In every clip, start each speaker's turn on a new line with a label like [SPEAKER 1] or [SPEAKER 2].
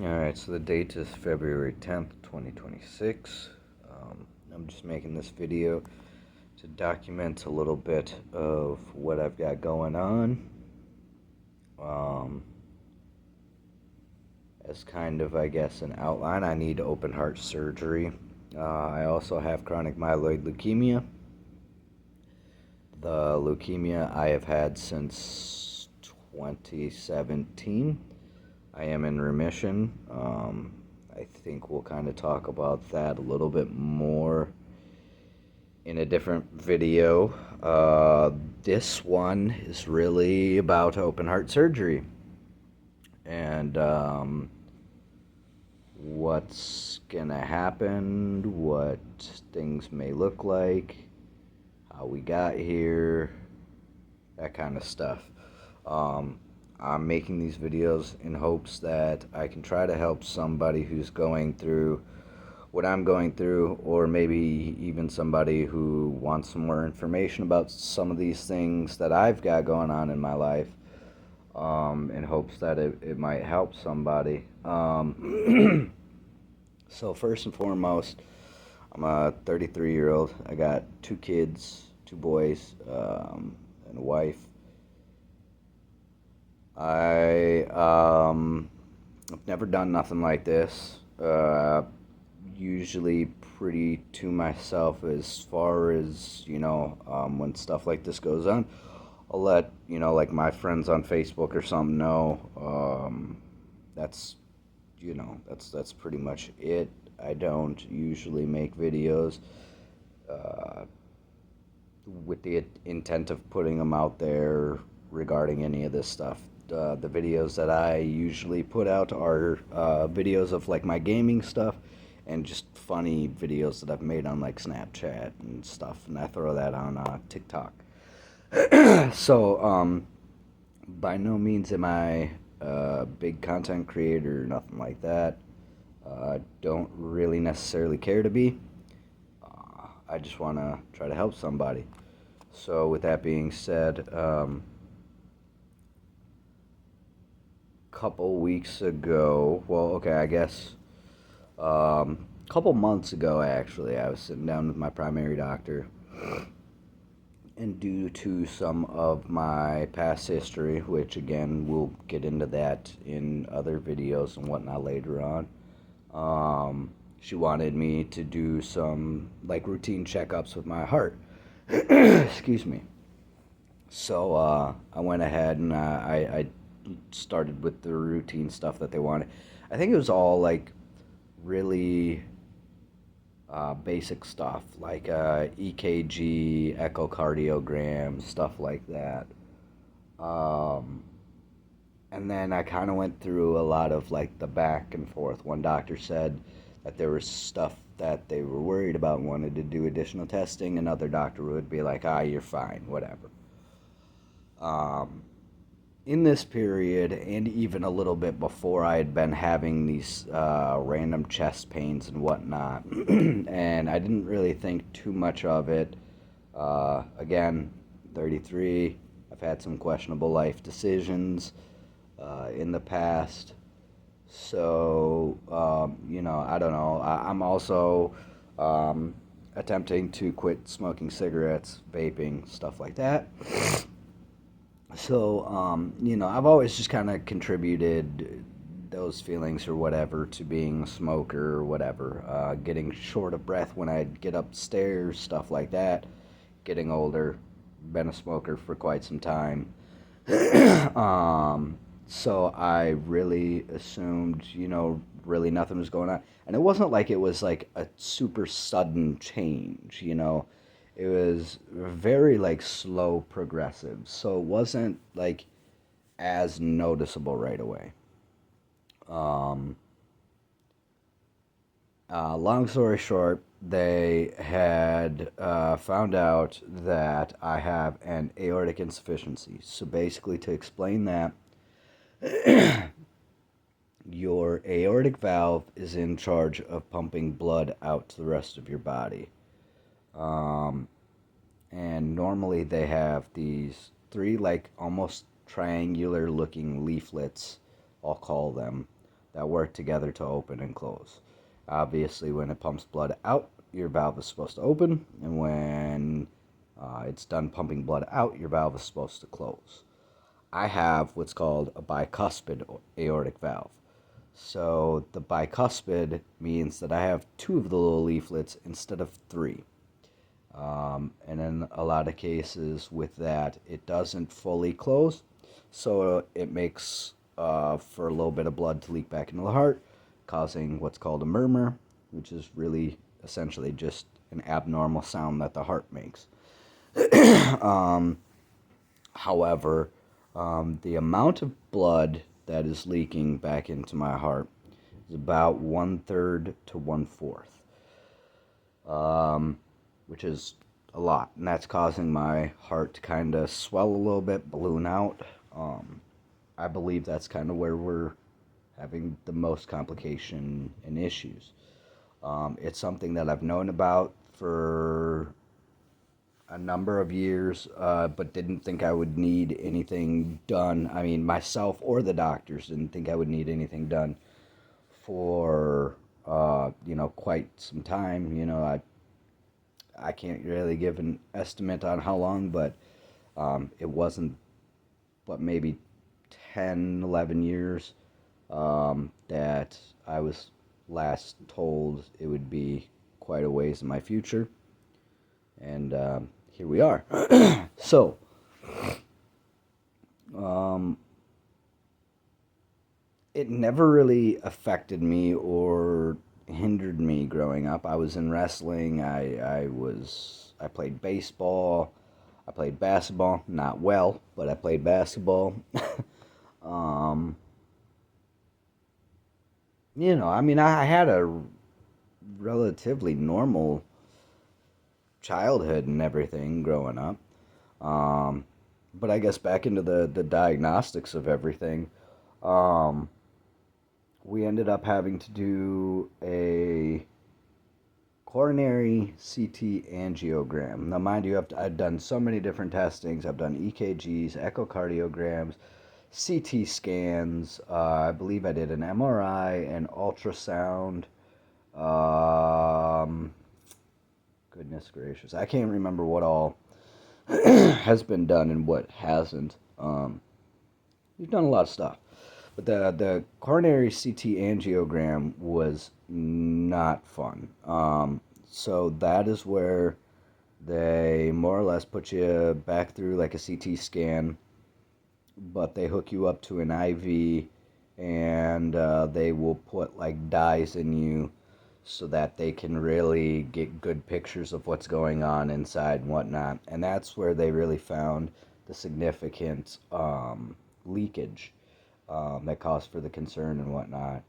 [SPEAKER 1] Alright, so the date is February 10th, 2026. I'm just making this video to document a little bit of what I've got going on. As kind of, I guess, an outline, I need open heart surgery. I also have chronic myeloid leukemia. The leukemia I have had since 2017. I am in remission. I think we'll kind of talk about that a little bit more in a different video. This one is really about open heart surgery and what's gonna happen, what things may look like, how we got here, that kind of stuff. I'm making these videos in hopes that I can try to help somebody who's going through what I'm going through, or maybe even somebody who wants some more information about some of these things that I've got going on in my life, in hopes that it might help somebody. So first and foremost, I'm a 33-year-old. I got 2 kids, 2 boys, and a wife. I've never done nothing like this. Usually pretty to myself as far as, when stuff like this goes on. I'll let, like my friends on Facebook or something know. That's, that's pretty much it. I don't usually make videos with the intent of putting them out there regarding any of this stuff. The videos that I usually put out are videos of like my gaming stuff and just funny videos that I've made on like Snapchat and stuff, and I throw that on TikTok. So by no means am I a big content creator or nothing like that. Don't really necessarily care to be. I just want to try to help somebody. So with that being said, couple weeks ago, I guess couple months ago actually, I was sitting down with my primary doctor, and due to some of my past history, which again we'll get into that in other videos and whatnot later on, she wanted me to do some like routine checkups with my heart. Excuse me. So I went ahead and I started with the routine stuff that they wanted. I think it was all like really basic stuff, like EKG, echocardiogram, stuff like that. And then I kind of went through a lot of like the back and forth. One doctor said that there was stuff that they were worried about and wanted to do additional testing. Another doctor would be like, you're fine, whatever. In this period, and even a little bit before, I had been having these random chest pains and whatnot, and I didn't really think too much of it. Again, 33, I've had some questionable life decisions in the past, so, I don't know. I'm also attempting to quit smoking cigarettes, vaping, stuff like that. So, I've always just kind of contributed those feelings or whatever to being a smoker or whatever. Getting short of breath when I'd get upstairs, stuff like that. Getting older, been a smoker for quite some time. So I really assumed, really nothing was going on. And it wasn't like it was like a super sudden change. It was very like slow progressive, so it wasn't like as noticeable right away. um Long story short, they had found out that I have an aortic insufficiency. So basically, to explain that, your aortic valve is in charge of pumping blood out to the rest of your body. um and normally they have these 3 like almost triangular looking leaflets, I'll call them, that work together to open and close. Obviously, when it pumps blood out, your valve is supposed to open, and when it's done pumping blood out, your valve is supposed to close. I have what's called a bicuspid aortic valve. So the bicuspid means that I have two of the little leaflets instead of three. And in a lot of cases with that, it doesn't fully close, so it makes for a little bit of blood to leak back into the heart, causing what's called a murmur, which is really essentially just an abnormal sound that the heart makes. However, the amount of blood that is leaking back into my heart is about 1/3 to 1/4, which is a lot, and that's causing my heart to kind of swell a little bit, balloon out. I believe that's kind of where we're having the most complication and issues. It's something that I've known about for a number of years, but didn't think I would need anything done. I mean, myself or the doctors didn't think I would need anything done for, quite some time. I can't really give an estimate on how long, but it wasn't but maybe 10, 11 years that I was last told it would be quite a ways in my future. And here we are. So, it never really affected me or hindered me growing up. I was in wrestling. I played baseball. I played basketball. Not well, but I played basketball. I had a relatively normal childhood and everything growing up. But I guess back into the diagnostics of everything, we ended up having to do a coronary CT angiogram. Now, mind you, I've done so many different testings. I've done EKGs, echocardiograms, CT scans. I believe I did an MRI, an ultrasound. Goodness gracious, I can't remember what all has been done and what hasn't. We've done a lot of stuff. But the coronary CT angiogram was not fun. So that is where they more or less put you back through like a CT scan, but they hook you up to an IV, and they will put like dyes in you so that they can really get good pictures of what's going on inside and whatnot. And that's where they really found the significant leakage that caused for the concern and whatnot.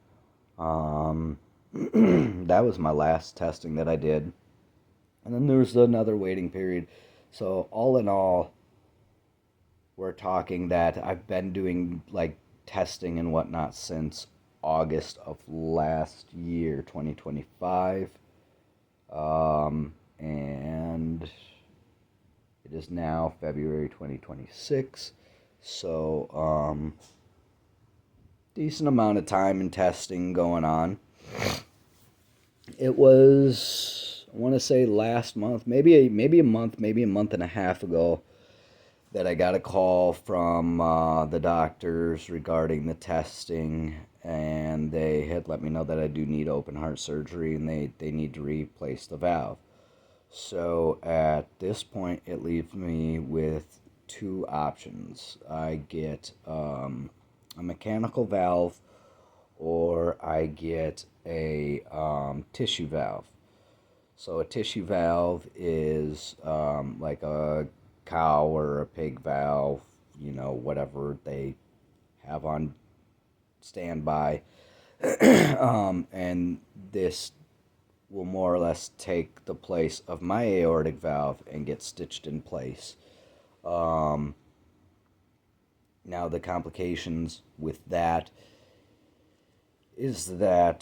[SPEAKER 1] That was my last testing that I did. And then there was another waiting period. So all in all, we're talking that I've been doing like testing and whatnot since August of last year, 2025. And it is now February 2026. So, decent amount of time and testing going on. It was, I want to say last month, maybe a month and a half ago, that I got a call from the doctors regarding the testing, and they had let me know that I do need open heart surgery, and they need to replace the valve. So at this point, it leaves me with two options. I get a mechanical valve, or I get a tissue valve. So a tissue valve is like a cow or a pig valve, whatever they have on standby. And this will more or less take the place of my aortic valve and get stitched in place. Now the complications with that is that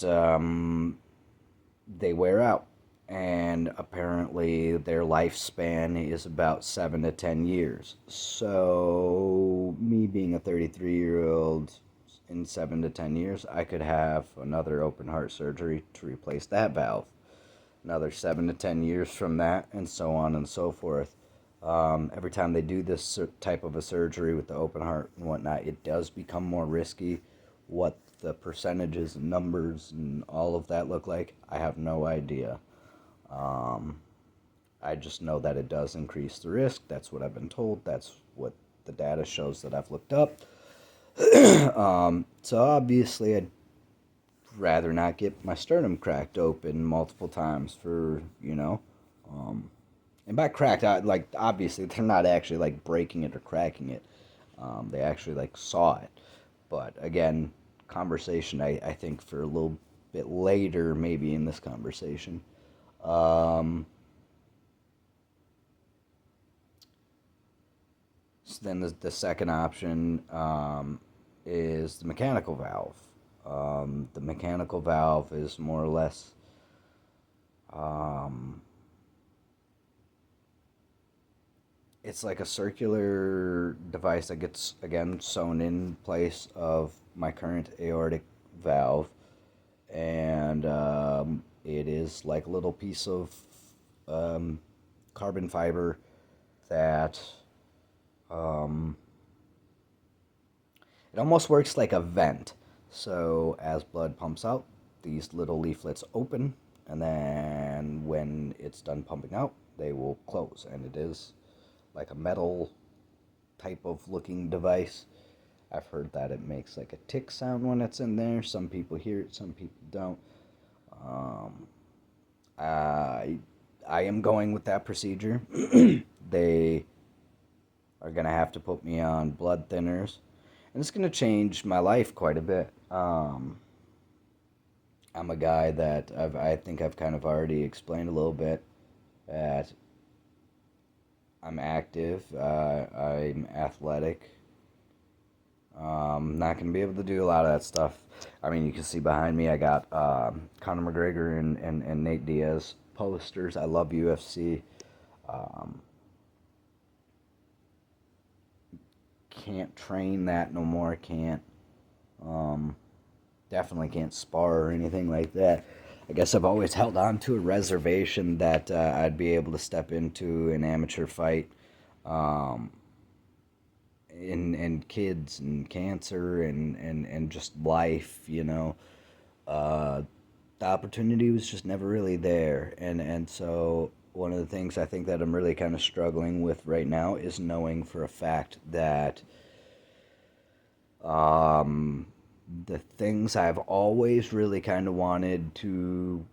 [SPEAKER 1] they wear out. And apparently their lifespan is about 7 to 10 years. So me being a 33-year-old in 7 to 10 years, I could have another open heart surgery to replace that valve. Another 7 to 10 years from that, and so on and so forth. Every time they do this type of a surgery with the open heart and whatnot, it does become more risky. What the percentages and numbers and all of that look like, I have no idea. Um, I just know that it does increase the risk. That's what I've been told. That's what the data shows that I've looked up. So obviously, I'd rather not get my sternum cracked open multiple times um, and by cracked, like obviously they're not actually like breaking it or cracking it. They actually like saw it. But again, conversation I think for a little bit later, maybe in this conversation. Um, so then the second option is the mechanical valve. The mechanical valve is more or less um, it's like a circular device that gets again sewn in place of my current aortic valve, and it is like a little piece of um, carbon fiber that um, it almost works like a vent. So as blood pumps out, these little leaflets open, and then when it's done pumping out, they will close, and it is like a metal type of looking device. I've heard that it makes like a tick sound when it's in there. Some people hear it, some people don't. Um, I I am going with that procedure. They are gonna have to put me on blood thinners, and it's gonna change my life quite a bit. I'm a guy that I think I've kind of already explained a little bit that I'm active, I'm athletic. Not gonna be able to do a lot of that stuff. I mean, you can see behind me, I got Conor McGregor and Nate Diaz posters. I love UFC. Um, can't train that no more. Can't. Um, definitely can't spar or anything like that. I guess I've always held on to a reservation that I'd be able to step into an amateur fight. Um, and kids and cancer and just life, uh, the opportunity was just never really there, and so one of the things I think that I'm really kind of struggling with right now is knowing for a fact that um, the things I've always really kind of wanted to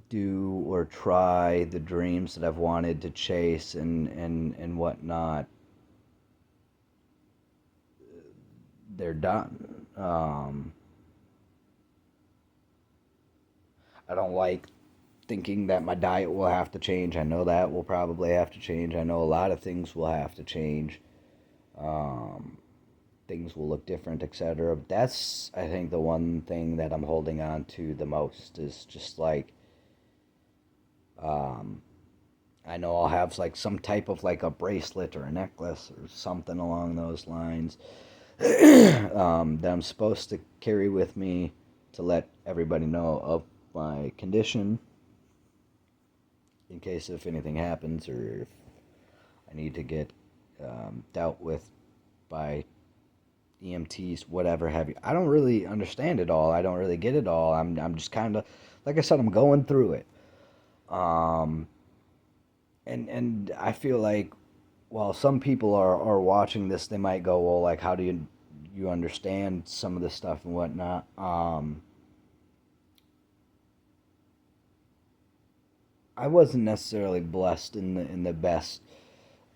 [SPEAKER 1] do or try, the dreams that I've wanted to chase and whatnot, they're done. I don't like thinking that my diet will have to change. I know that will probably have to change. I know a lot of things will have to change. Um, things will look different, etc. But that's, I think, the one thing that I'm holding on to the most is just like, um, I know I'll have like some type of like a bracelet or a necklace or something along those lines that I'm supposed to carry with me to let everybody know of my condition in case if anything happens or if I need to get dealt with by EMTs, whatever have you. I don't really understand it all. I don't really get it all. I'm just kind of, like I said, I'm going through it. Um, and I feel like, while some people are watching this, they might go, well, like, how do you understand some of this stuff and whatnot? I wasn't necessarily blessed in the best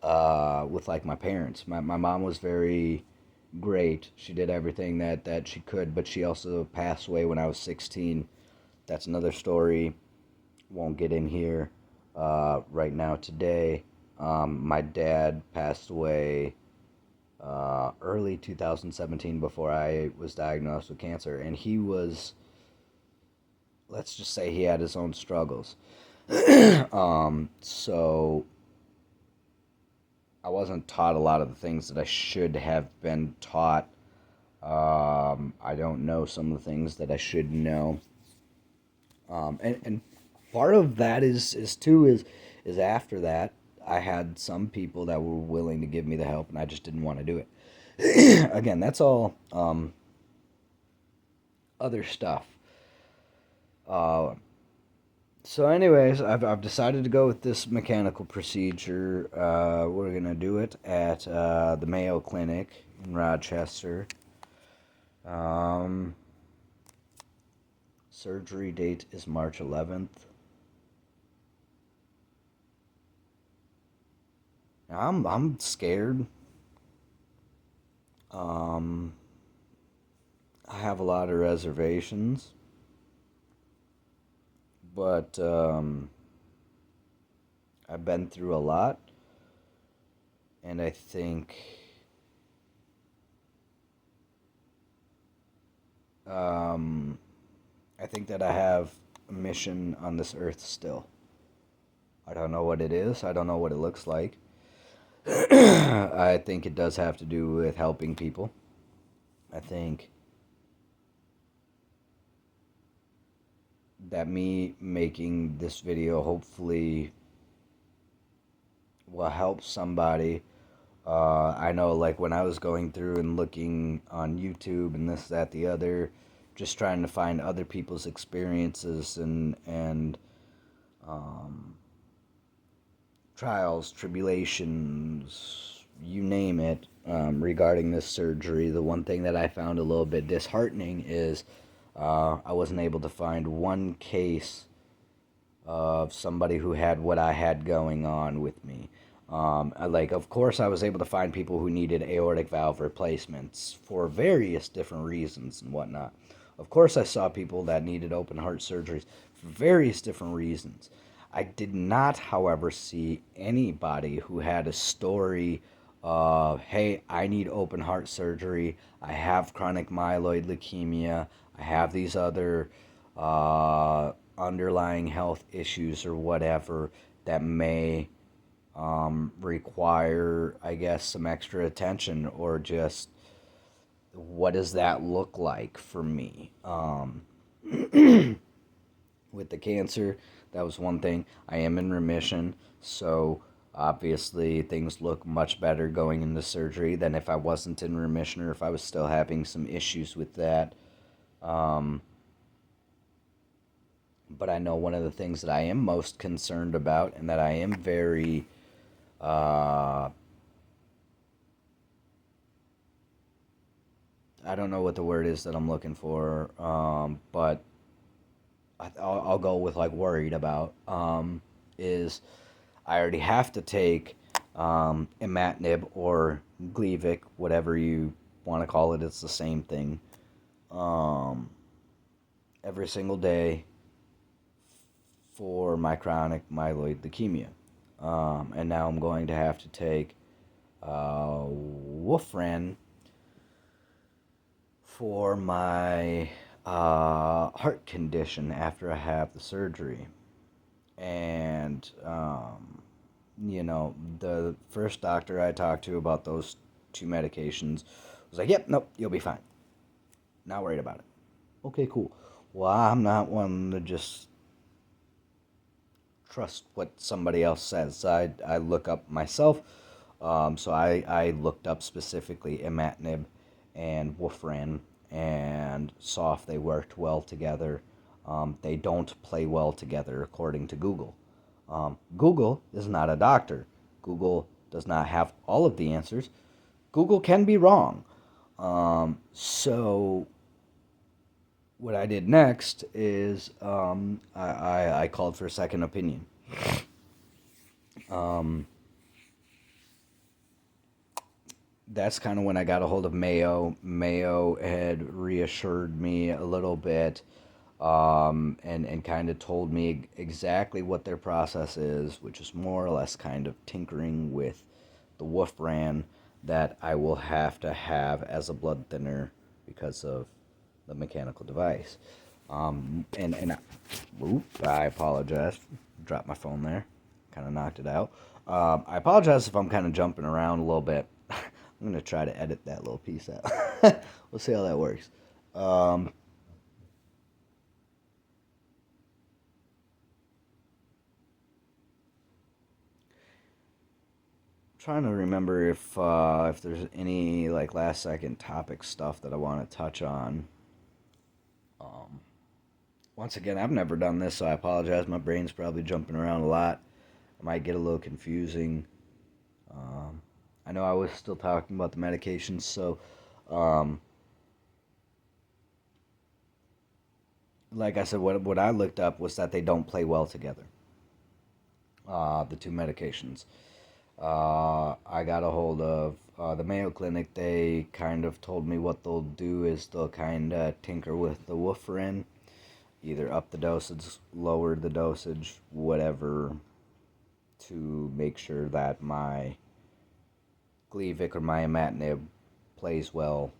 [SPEAKER 1] with like my parents. My mom was very great. She did everything that she could, but she also passed away when I was 16. That's another story. Won't get in here right now today. My dad passed away early 2017 before I was diagnosed with cancer, and he was, let's just say, he had his own struggles. So I wasn't taught a lot of the things that I should have been taught I don't know some of the things that I should know. And part of that is after that I had some people that were willing to give me the help, and I just didn't want to do it. Again, that's all other stuff. Uh, so, anyways, I've decided to go with this mechanical procedure. We're gonna do it at the Mayo Clinic in Rochester. Um, Surgery date is March 11th. I'm scared. Um, I have a lot of reservations, but I've been through a lot, and um, I think that I have a mission on this earth still. I don't know what it is. I don't know what it looks like. I think it does have to do with helping people. I think that me making this video hopefully will help somebody. I know, like, when I was going through and looking on YouTube and this, that, the other, just trying to find other people's experiences and um, trials, tribulations, you name it, regarding this surgery. The one thing that I found a little bit disheartening is I wasn't able to find one case of somebody who had what I had going on with me. Like, of course, I was able to find people who needed aortic valve replacements for various different reasons and whatnot. Of course, I saw people that needed open heart surgeries for various different reasons. I did not, however, see anybody who had a story of, hey, I need open heart surgery, I have chronic myeloid leukemia, I have these other underlying health issues or whatever that may require, I guess, some extra attention, or just what does that look like for me? With the cancer, that was one thing. I am in remission, so obviously things look much better going into surgery than if I wasn't in remission or if I was still having some issues with that. Um, but I know one of the things that I am most concerned about and that I am very uh, I don't know what the word is that I'm looking for, but I'll go with, like, worried about, is I already have to take imatinib or Gleevec, whatever you want to call it. It's the same thing. Um, every single day for my chronic myeloid leukemia. And now I'm going to have to take Wolfran for my heart condition after I have the surgery. And, the first doctor I talked to about those two medications was like, yep, nope, you'll be fine. Not worried about it. Okay, cool. Well, I'm not one to just trust what somebody else says. I look up myself. So I looked up specifically imatinib and Wolfran and saw if they worked well together. They don't play well together, according to Google. Google is not a doctor. Google does not have all of the answers. Google can be wrong. So what I did next is I called for a second opinion. Um, that's kind of when I got a hold of Mayo. Mayo had reassured me a little bit, and kind of told me exactly what their process is, which is more or less kind of tinkering with the Wolfran that I will have to have as a blood thinner because of the mechanical device. I apologize. Dropped my phone there. Kind of knocked it out. I apologize if I'm kind of jumping around a little bit. I'm going to try to edit that little piece out. We'll see how that works. Um, Trying to remember if there's any like last second topic stuff that I want to touch on. Um, Once again, I've never done this, so I apologize. My brain's probably jumping around a lot. It might get a little confusing. Um, I know I was still talking about the medications, so um, like I said, what I looked up was that they don't play well together. The two medications. I got a hold of the Mayo Clinic. They kind of told me what they'll do is they'll kind of tinker with the warfarin, either up the dosage, lower the dosage, whatever, to make sure that my Gleevec or my imatinib plays well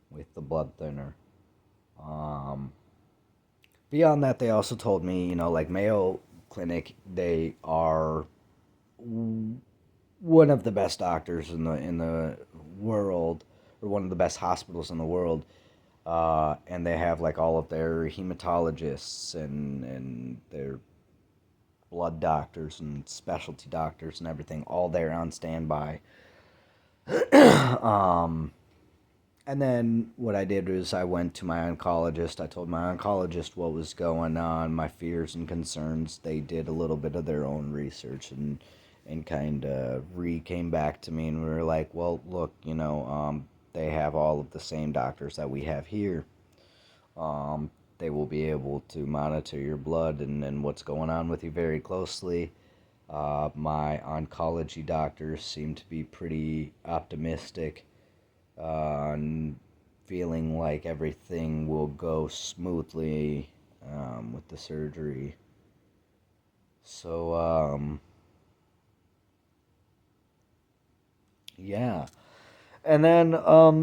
[SPEAKER 1] with the blood thinner. Um, Beyond that, they also told me, like Mayo Clinic, they are one of the best doctors in the world, or one of the best hospitals in the world. And they have like all of their hematologists and their blood doctors and specialty doctors and everything all there on standby. um, and then what I did was I went to my oncologist. I told my oncologist what was going on, my fears and concerns. They did a little bit of their own research and kind of came back to me, and we were like, well, look, they have all of the same doctors that we have here. They will be able to monitor your blood and what's going on with you very closely. My oncology doctors seem to be pretty optimistic, and feeling like everything will go smoothly with the surgery. So, yeah. And then,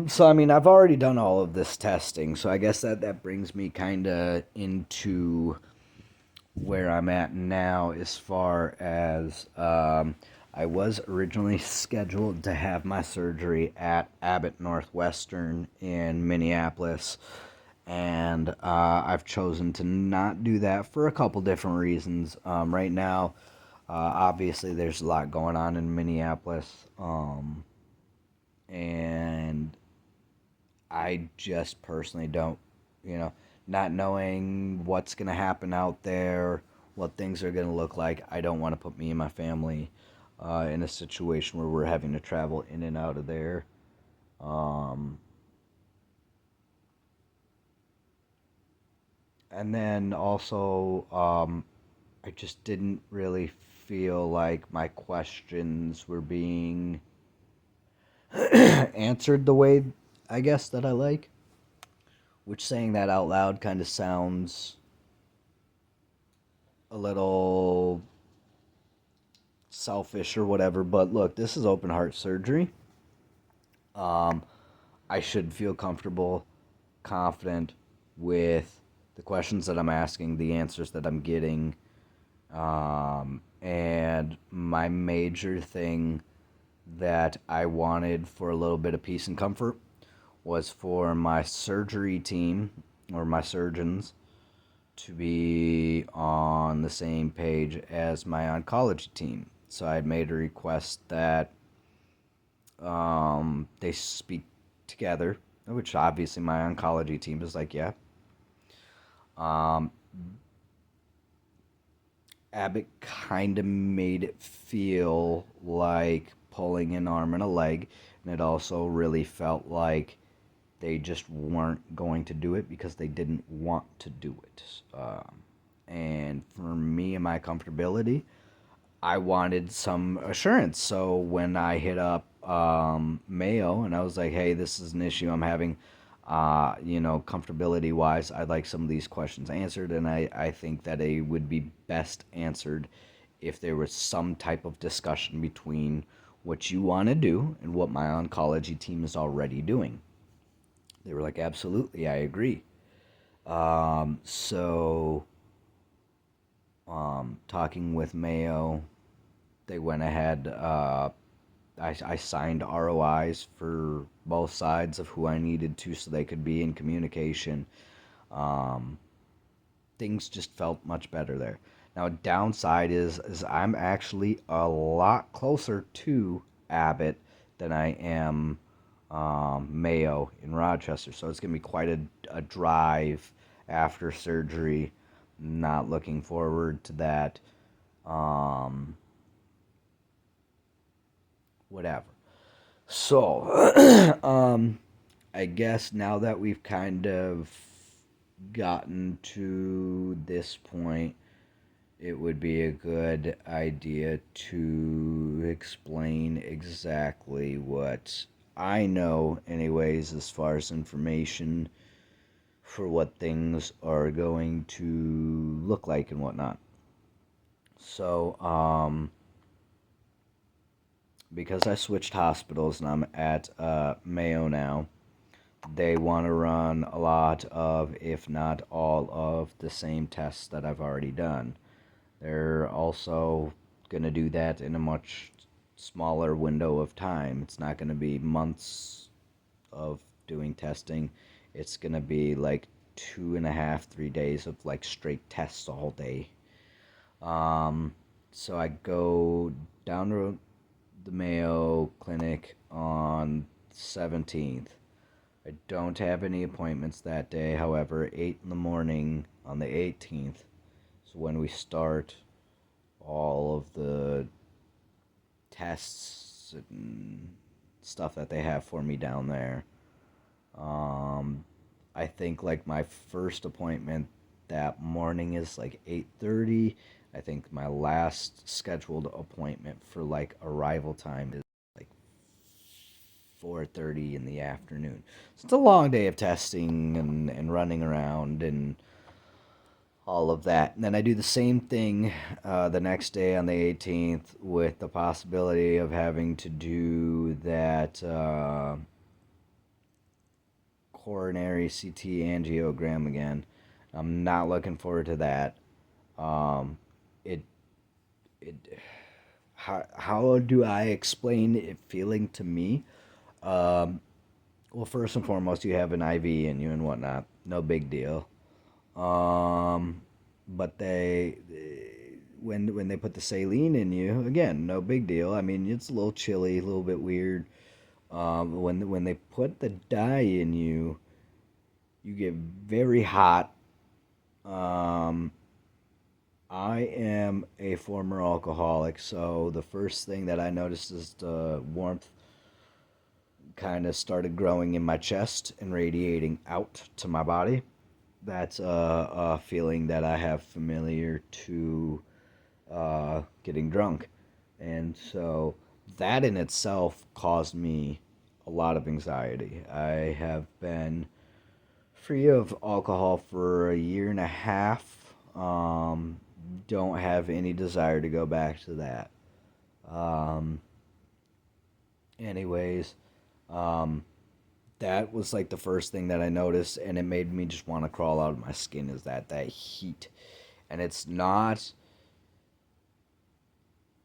[SPEAKER 1] so I mean, I've already done all of this testing, so I guess that brings me kind of into where I'm at now as far as I was originally scheduled to have my surgery at Abbott Northwestern in Minneapolis, and I've chosen to not do that for a couple different reasons. Right now, obviously, there's a lot going on in Minneapolis, and I just personally don't, not knowing what's going to happen out there, what things are going to look like. I don't want to put me and my family in a situation where we're having to travel in and out of there. Um, and then also, I just didn't really feel like my questions were being answered the way I guess that I like. Which, saying that out loud, kind of sounds a little selfish or whatever, but look, this is open heart surgery. Um, I should feel comfortable, confident with the questions that I'm asking, the answers that I'm getting. And my major thing that I wanted for a little bit of peace and comfort was for my surgery team or my surgeons to be on the same page as my oncology team. So I had made a request that they speak together, which obviously my oncology team is like, yeah. Um, Abbott kind of made it feel like pulling an arm and a leg, and it also really felt like they just weren't going to do it because they didn't want to do it. And for me and my comfortability, I wanted some assurance. So when I hit up Mayo and I was like, hey, this is an issue I'm having, comfortability wise, I'd like some of these questions answered. And I think that it would be best answered if there was some type of discussion between what you want to do and what my oncology team is already doing. They were like, absolutely, I agree. So, talking with Mayo, they went ahead. I signed ROIs for both sides of who I needed to so they could be in communication. Um, Things just felt much better there. Now, downside is I'm actually a lot closer to Abbott than I am Mayo in Rochester, so it's gonna be quite a drive after surgery. Not looking forward to that. Um, Whatever. So, I guess now that we've kind of gotten to this point, it would be a good idea to explain exactly what I know, anyways, as far as information for what things are going to look like and whatnot. So, because I switched hospitals and I'm at Mayo now, they want to run a lot of, if not all of, the same tests that I've already done. They're also going to do that in a much smaller window of time. It's not going to be months of doing testing. It's going to be like 2.5, 3 days of like straight tests all day. Um, so I go down to the Mayo Clinic on 17th. I don't have any appointments that day. However, 8 in the morning on the 18th is when we start all of the tests and stuff that they have for me down there. Um, I think like my first appointment that morning is like 8:30. I think my last scheduled appointment for like arrival time is like 4:30 in the afternoon. So it's a long day of testing and running around and all of that. And then I do the same thing the next day on the 18th with the possibility of having to do that coronary CT angiogram again. I'm not looking forward to that. Um, it it how do I explain it feeling to me? Um, well, first and foremost, you have an IV in you and whatnot. No big deal. But when they put the saline in you, again, no big deal. I mean, it's a little chilly, a little bit weird. When they put the dye in you, you get very hot. Um, I am a former alcoholic, so the first thing that I noticed is the warmth kind of started growing in my chest and radiating out to my body. That's a feeling that I have familiar to getting drunk. And so that in itself caused me a lot of anxiety. I have been free of alcohol for a year and a half. Don't have any desire to go back to that. Um, anyways, um, that was like the first thing that I noticed, and it made me just want to crawl out of my skin. Is that heat, and it's not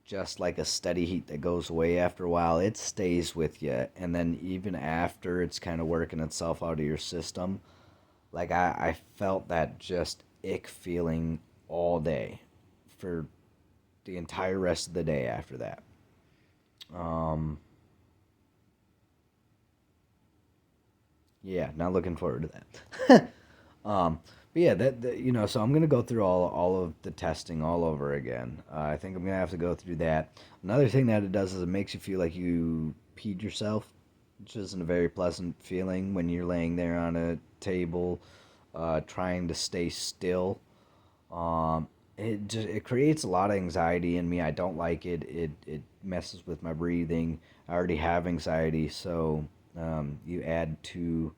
[SPEAKER 1] just like a steady heat that goes away after a while. It stays with you, and then even after it's kind of working itself out of your system, like I felt that just ick feeling all day for the entire rest of the day after that. Um, yeah, not looking forward to that. But yeah, so I'm gonna go through all of the testing all over again. I think I'm gonna have to go through that. Another thing that it does is it makes you feel like you peed yourself, which isn't a very pleasant feeling when you're laying there on a table, trying to stay still. It creates a lot of anxiety in me. I don't like it. It messes with my breathing. I already have anxiety, so you add to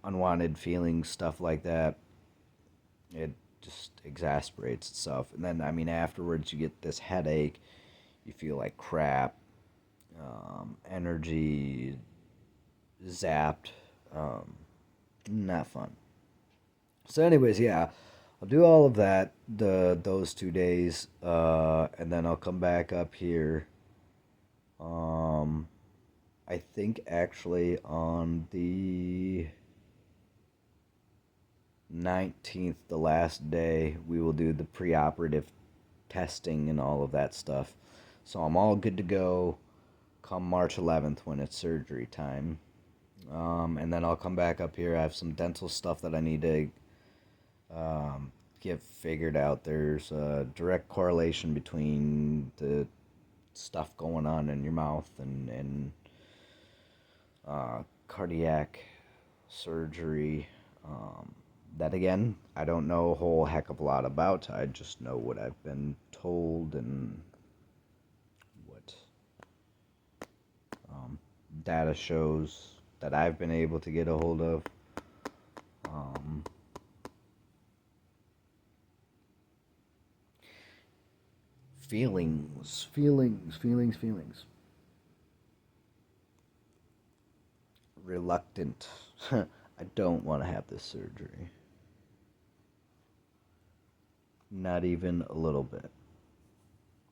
[SPEAKER 1] unwanted feelings, stuff like that. It just exasperates itself. And then, I mean, afterwards, you get this headache. You feel like crap. Energy zapped. Um, Not fun. So, anyways, yeah, I'll do all of that those 2 days, and then I'll come back up here Um, I think actually on the 19th, the last day, we will do the preoperative testing and all of that stuff. So I'm all good to go come March 11th when it's surgery time. And then I'll come back up here. I have some dental stuff that I need to get figured out. There's a direct correlation between the stuff going on in your mouth and cardiac surgery. That again, I don't know a whole heck of a lot about. I just know what I've been told and what data shows that I've been able to get a hold of. Um, feelings. Reluctant. I don't want to have this surgery. Not even a little bit.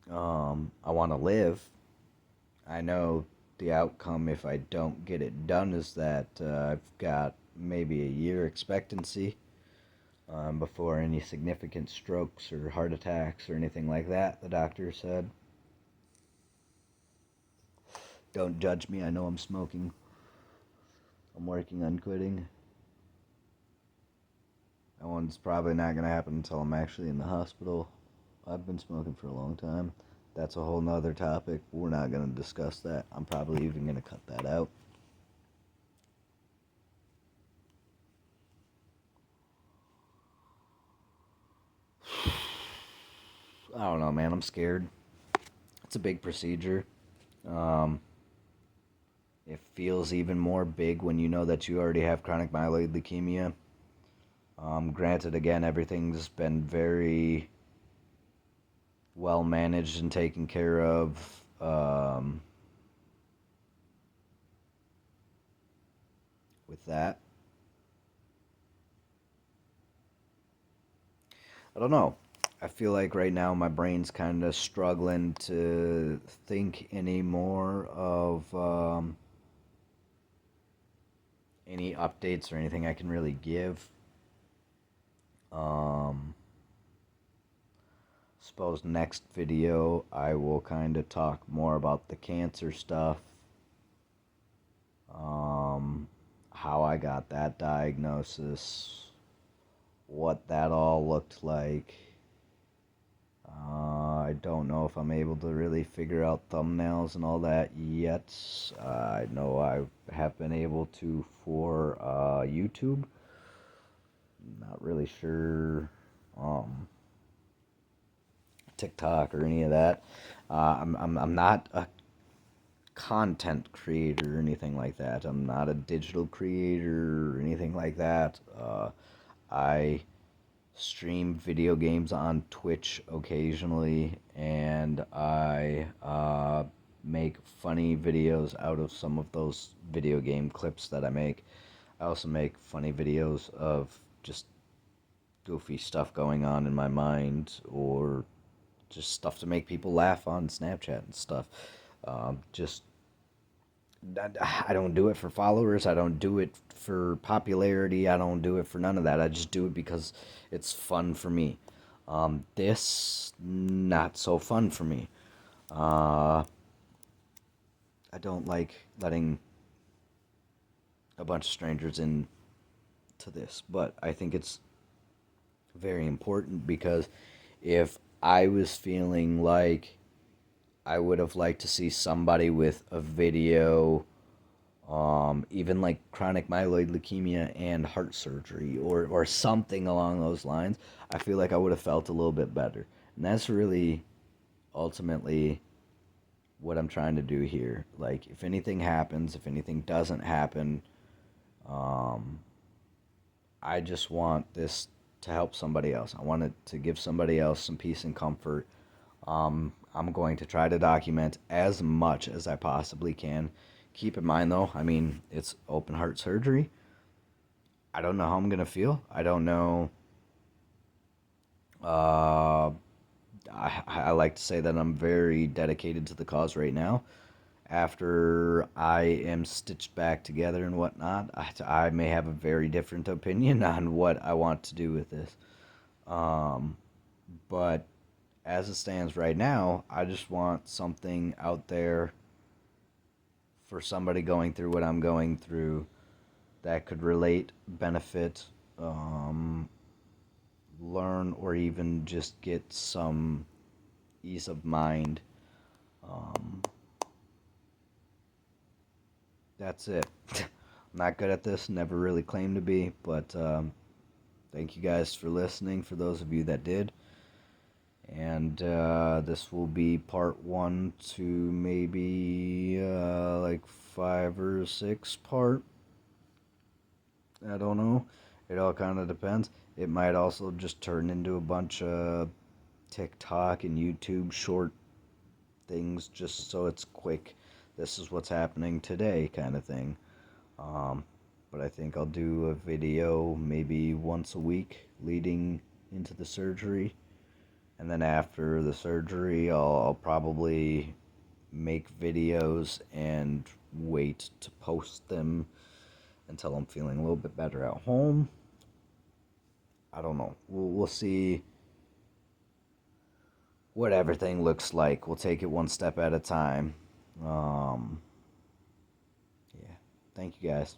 [SPEAKER 1] I want to live. I know the outcome if I don't get it done is that I've got maybe a year expectancy before any significant strokes or heart attacks or anything like that, the doctor said. Don't judge me, I know I'm smoking. I'm working on quitting. That one's probably not going to happen until I'm actually in the hospital. I've been smoking for a long time. That's a whole nother topic. We're not going to discuss that. I'm probably even going to cut that out. I don't know, man. I'm scared. It's a big procedure. Um, it feels even more big when you know that you already have chronic myeloid leukemia. Granted, again, everything's been very well managed and taken care of. With that, I don't know. I feel like right now my brain's kind of struggling to think anymore of any updates or anything I can really give. Um, Suppose next video I will kind of talk more about the cancer stuff, how I got that diagnosis, what that all looked like. I don't know if I'm able to really figure out thumbnails and all that yet. I know I have been able to for YouTube. Not really sure TikTok or any of that. I'm not a content creator or anything like that. I'm not a digital creator or anything like that. I stream video games on Twitch occasionally, and I make funny videos out of some of those video game clips that I make. I also make funny videos of just goofy stuff going on in my mind, or just stuff to make people laugh on Snapchat and stuff. Just I don't do it for followers. I don't do it for popularity. I don't do it for none of that. I just do it because it's fun for me. This not so fun for me. I don't like letting a bunch of strangers in to this, but I think it's very important because if I was feeling like I would have liked to see somebody with a video, even like chronic myeloid leukemia and heart surgery, or something along those lines, I feel like I would have felt a little bit better. And that's really ultimately what I'm trying to do here. Like, if anything happens, if anything doesn't happen, um, I just want this to help somebody else. I want it to give somebody else some peace and comfort. I'm going to try to document as much as I possibly can. Keep in mind, though, I mean, it's open heart surgery. I don't know how I'm going to feel. I don't know. Uh, I like to say that I'm very dedicated to the cause right now. after I am stitched back together and whatnot, I may have a very different opinion on what I want to do with this. Um, but as it stands right now, I just want something out there for somebody going through what I'm going through that could relate, benefit, um, learn, or even just get some ease of mind. Um, that's it. I'm not good at this, never really claimed to be, but thank you guys for listening, for those of you that did. And this will be part one to maybe like 5 or 6 part. I don't know. It all kind of depends. It might also just turn into a bunch of TikTok and YouTube short things just so it's quick. This is what's happening today kind of thing. Um, but I think I'll do a video maybe once a week leading into the surgery. And then after the surgery, I'll probably make videos and wait to post them until I'm feeling a little bit better at home. I don't know. We'll see what everything looks like. We'll take it one step at a time. Yeah. Thank you guys.